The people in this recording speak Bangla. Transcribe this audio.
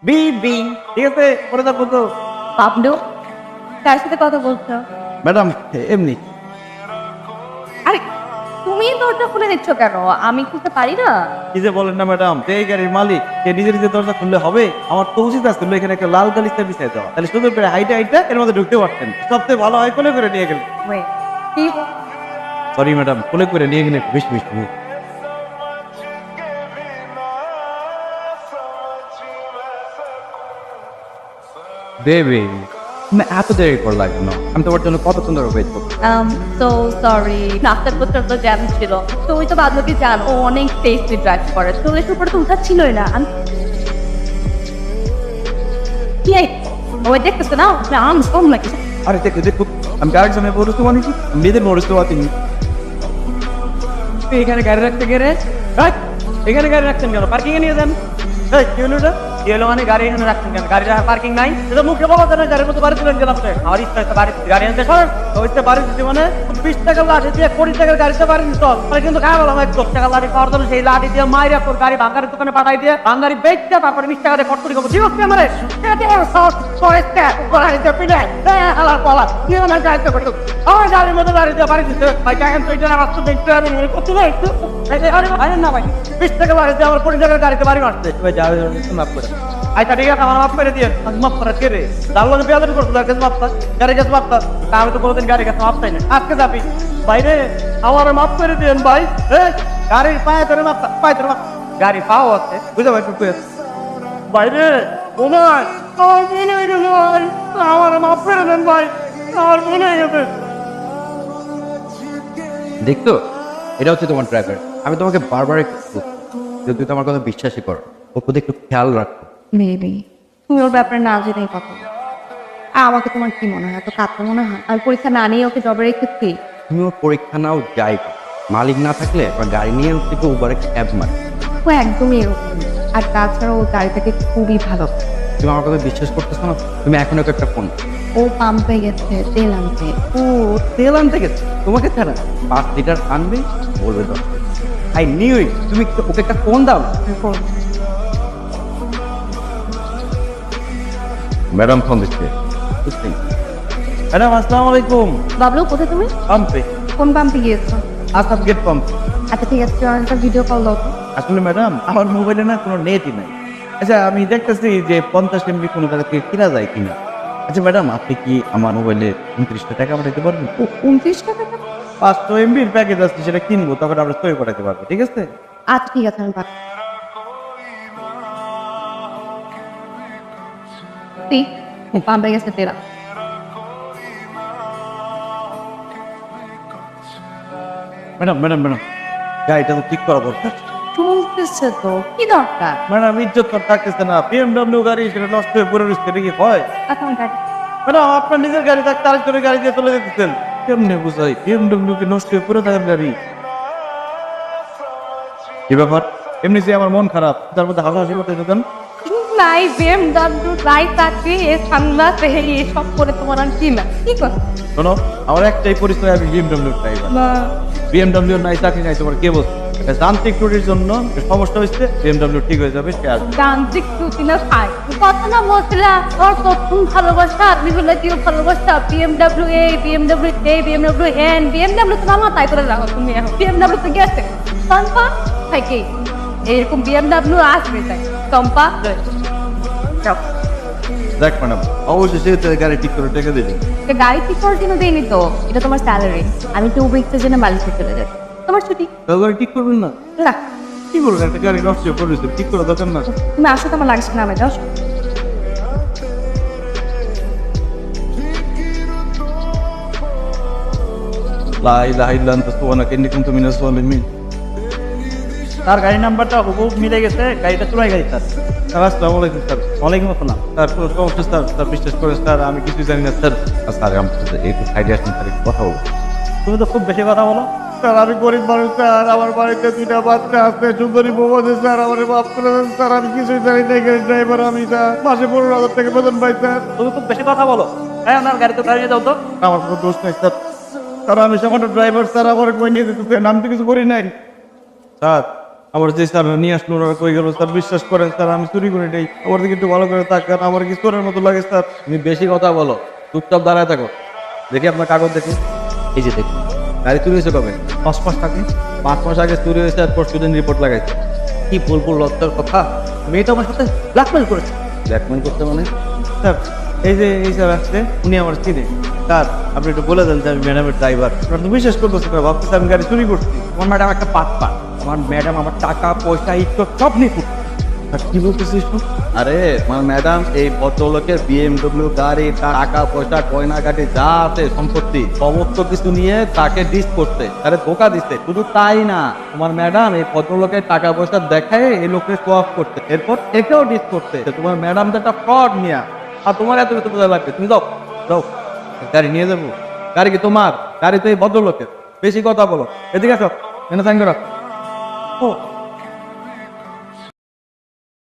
বি বি ঠিক আছে পরে থাকবো তো। বাবলু, কার সাথে কথা বলছো? ম্যাডাম এমনি। আরে তুমি দরজা খুলে দিচ্ছ কেন? আমি খুলতে পারি না? কি যে বলেন না ম্যাডাম, এই গাড়ির মালিক সে নিজে নিজে দরজা খুললে হবে? আমার তো উচিত আসছিল এখানে একটা লাল গালিচা বিছাই দেওয়া, তাহলে সুন্দর করে হাইটা হাইটা এর মধ্যে ঢুকতে পারতেন। সবচেয়ে ভালো হয় কোলে করে নিয়ে গেলেন। Wait, কি? সরি ম্যাডাম, কোলে করে নিয়ে গেলে একটু বেশি বেশি দেবে। এত দেরি করে লাগবে না, আমি তোমার জন্য কত সুন্দর ওয়েট করবো। So sorry, নাস্তার পত্র জ্যাম ছিল। তুমি তো বাদবাকি জানো ও অনেক টেস্টি ড্রাইভ করে, চল্লিশ উপরে তো উঠাচ্ছিলই না। কি ওই দেখতেছো না আম কম লাগে। আরে দেখো দেখো, আমি গাড়ির সামনে বলতে মানিছি, মেয়েদের মরতে পারিনি। এখানে গাড়ি রাখতে গেলে এখানে গাড়ি রাখছেন কেন? পার্কিং এ নিয়ে যান। এই কি হলো এটা? কি হলো মানে গাড়ি এখানে রাখছেন কেন? গাড়ি পার্কিং নাই? এটা মুখে বলা যায় না, গাড়ির মতো বাড়ি তুলেন কেন আপনি? আমার ইচ্ছা হচ্ছে বাড়ি গাড়ি আনতে সরেন। ওইটা বাড়ি দিতে মানে 20 টাকা লাঠি দিয়ে 20 টাকার গাড়িতে বাড়ি দিত। তাহলে কিন্তু খাই বললাম 10 টাকা লাঠি পাওয়ার জন্য সেই লাঠি দিয়ে মাইরা তোর গাড়ি ভাঙ্গারের দোকানে পাঠাই দিয়ে ভাঙ্গারি বেচতে তারপরে 20 টাকা দিয়ে কটকটি করবো। ঠিক আছে আমারে গাড়ির মধ্যে গাড়ি দিয়ে বাড়ি দিতে ভাই দেখেন তো এটা আমার তো দেখতে আমি করতে না একটু আরে না ভাই 20 টাকা লাঠি দিয়ে আমার 20 টাকার গাড়িতে বাড়ি মারতে ভাই যাও মাফ করে। আচ্ছা ঠিক আছে আমার মাফ করে দিয়ে মাফ করা কে রে? তার লগে বিয়াদবি করছো, তার কাছে মাফ চাস, গাড়ির কাছে মাফ চাস। তা আমি তো কোনোদিন গাড়ি কাছে মাপ চাই না। আজকে যাবি বাইরে, আমার মাফ করে দিয়েন ভাই। গাড়ির পায়ে ধরে মাফ চাস, পায়ে ধরে মাফ। গাড়ি পাও আছে বুঝা ভাই টুকু বাইরে ওমার আমার মনে হয়ে গেছে ভাই, আমার মাফ করে দেন ভাই, আমার মনে হয়ে গেছে। দেখতো, এটা হচ্ছে তোমার ড্রাইভার। আমি তোমাকে বারবার একটু বলছি যে তুই তো আমার কথা বিশ্বাসই করো, ওর প্রতি একটু খেয়াল রাখো। মেবি তুমি ওর ব্যাপারে না জেনেই কথা বলো। আমাকে তোমার কি মনে হয়? এত কাছে মনে হয় আমি পরীক্ষা না নিয়ে ওকে জবে রেখেছি? তুমি ওর পরীক্ষা নাও যাই করো, মালিক না থাকলে বা গাড়ি নিয়ে থেকে উবারে ক্যাব মারে। ও একদমই এরকম না। আর তাছাড়া ও গাড়িটাকে খুবই ভালো। তুমি আমার কথা বিশ্বাস করতেছো না? তুমি এখন একটা ফোন। ও পাম্পে গেছে তেল আনতে। ও তেল আনতে গেছে তোমাকে ছাড়া? 5 লিটার আনবে, বলবে 10। I knew it. তুমি ওকে একটা ফোন দাও। ম্যাডাম ফোন দিচ্ছে। ম্যাডাম আসসালামু আলাইকুম। বাবলু, কোথায় তুমি? পাম্পে, কোন পাম্পে গিয়েছো? Asad gate pump. আচ্ছা ঠিক আছে, তোমার একটা ভিডিও কল দাও তো। আসলে ম্যাডাম আমার মোবাইলে না কোনো নেটই নাই। আচ্ছা আমি দেখতেছি যে 50 এমবি কোনো জায়গা থেকে কিনা যায় কিনা। আচ্ছা ম্যাডাম আপনি কি আমার মোবাইলে 29 টাকা পাঠাতে পারবেন? 29 টাকা? 500 এমবির প্যাকেজ আছে, সেটা কিনবো, তখন আমরা সই পাঠাতে পারবো। ঠিক আছে? আচ্ছা ঠিক আছে, আমি পাঠাবো। পাম্পে গেছে তেল আনতে। ম্যাডাম ম্যাডাম ম্যাডাম গাড়িটা তো ঠিক করা দরকার। চলতেছে তো, কি দরকার? ম্যাডাম ইজ্জত তো থাকতেছে না, বিএমডব্লিউ গাড়ি সেটা নষ্ট হয়ে পড়ে রয়েছে, এটা কি হয়? আচ্ছা আমি গাড়ি ম্যাডাম আপনার নিজের গাড়ি থাকতে আরেকজনের গাড়ি দিয়ে চলে যেতেছেন, কেমনে বুঝাই? বিএমডব্লিউ কে নষ্ট হয়ে পড়ে থাকার গাড়ি। কি ব্যাপার? এমনি যে আমার মন খারাপ, তার মধ্যে হাসাহাসি করতে যেতেন। নাই BMW নাই চাকরি এ সামলা তেহেরি এসব করে তোমার আর কি না কি কথা? শোনো, আমার একটাই পরিচয়, আমি বিএমডব্লিউ ড্রাইভার। বিএমডব্লিউ নাই চাকরি নাই তোমার কে বলছে? এটা যান্ত্রিক ত্রুটির জন্য সমস্যা হচ্ছে, বিএমডব্লিউ ঠিক হয়ে যাবে, সে আসবে। যান্ত্রিক ত্রুটি না খাই কথা না বলছিলা ওর প্রথম ভালোবাসা আপনি হলে কি ভালোবাসা? BMW এ BMW এ BMW এন BMW তো মামা তাই করে রাখো তুমি এখন BMW তো গেছে টম্পা থাকে এরকম BMW আসবে তাই টম্পা যাও। দেখ ম্যাডাম, অবশ্যই সে গাড়ি ঠিক করে টেকে দিলেন। গাড়ি ঠিক করার জন্য দেয়নি তো, এটা তোমার স্যালারি। আমি 2 উইকসের জন্য বালিশে চলে যাচ্ছি, তোমার ছুটি। গাড়ি ঠিক করবেন না? না কি করবেন? একটা গাড়ি নষ্ট হয়ে পড়েছে, ঠিক করা দরকার না? তুমি আসো, তোমার লাগছে না আমি যাও। লা ইলাহা ইল্লা আনতা সুবহানাকা ইন্নী কুনতু মিনাজ জালিমিন। তার গাড়ি নাম্বারটা হুবহু মিলে গেছে, গাড়িটা চুরাই গাড়ি তার। স্যার আসসালামু আলাইকুম স্যার। ওয়ালাইকুম আসসালাম। স্যার কোনো সমস্যা? স্যার স্যার বিশ্বাস করে স্যার, আমি কিছুই জানি না স্যার। স্যার আমি একটু সাইডে আসুন স্যার, একটু কথা বলবো। তুমি তো খুব বেশি কথা বলো। স্যার আমি গরিব মানুষ স্যার, আমার বাড়িতে 2টা বাচ্চা আছে, সুন্দরী বউ আছে স্যার, আমার মাফ করে দেন স্যার, আমি কিছুই জানি না, গাড়ি ড্রাইভার আমি স্যার, মাসে 15,000 টাকা বেতন পাই স্যার। তুমি খুব বেশি কথা বলো। হ্যাঁ ওনার গাড়ি তো গাড়ি নিয়ে যাও তো। আমার কোনো দোষ নাই স্যার। স্যার আমি সামান্য ড্রাইভার স্যার, আমার কই নিয়ে যেতেছেন, আমি তো কিছু করি নাই স্যার। আমার যে স্যার নিয়ে আসলো ওরা কই গেল স্যার, বিশ্বাস করেন স্যার আমি চুরি করে নেই, আমার দিকে একটু ভালো করে তাকান, আমার কি চোরের মতো লাগে স্যার। তুমি বেশি কথা বলো, চুপচাপ দাঁড়ায় থাকো। দেখি আপনার কাগজ দেখি। এই যে দেখুন, গাড়ি চুরি হয়েছে কবে? 5 মাস আগে। 5 মাস আগে চুরি হয়েছে, আর পরশু দিন রিপোর্ট লাগাইছে। কি বলবো লজ্জার কথা, মেয়েটা আমার সাথে ব্ল্যাকমেল করেছে। ব্ল্যাকমেল করতে মানে? স্যার এই স্যার আসছে, উনি আমার চিনে। স্যার আপনি একটু বলে দেন যে আমি ম্যাডামের ড্রাইভার। আপনার তো বিশ্বাস করতেছে না, ভাবতেছে আমি গাড়ি চুরি করছি। আমার ম্যাডাম একটা পাটপা, আমার ম্যাডাম আমার টাকা পয়সা ইজ্জত সব নিয়ে করছে। আর কি বলতেছিস তুই? আরে আমার ম্যাডাম, এই ভদ্রলোকের বিএমডব্লিউ গাড়ি, তার টাকা পয়সা গয়না গাড়ি যা আছে সম্পত্তি সমস্ত কিছু নিয়ে তাকে ডিস করতে, তারে ধোকা দিচ্ছে। শুধু তাই না, তোমার ম্যাডাম এই ভদ্রলোকের টাকা পয়সা দেখায় এই লোককে শো অফ করতে, এরপর একেও ডিস করতে। তোমার ম্যাডাম তো একটা ফ্রড নিয়ে, আর তোমার এত কিছু বোঝা লাগবে। তুমি যাও যাও, গাড়ি নিয়ে যাবো? গাড়ি কি তোমার? গাড়ি তো এই ভদ্রলোকের। বেশি কথা বলো, এদিকে আসো, এনে সাইন করো। ও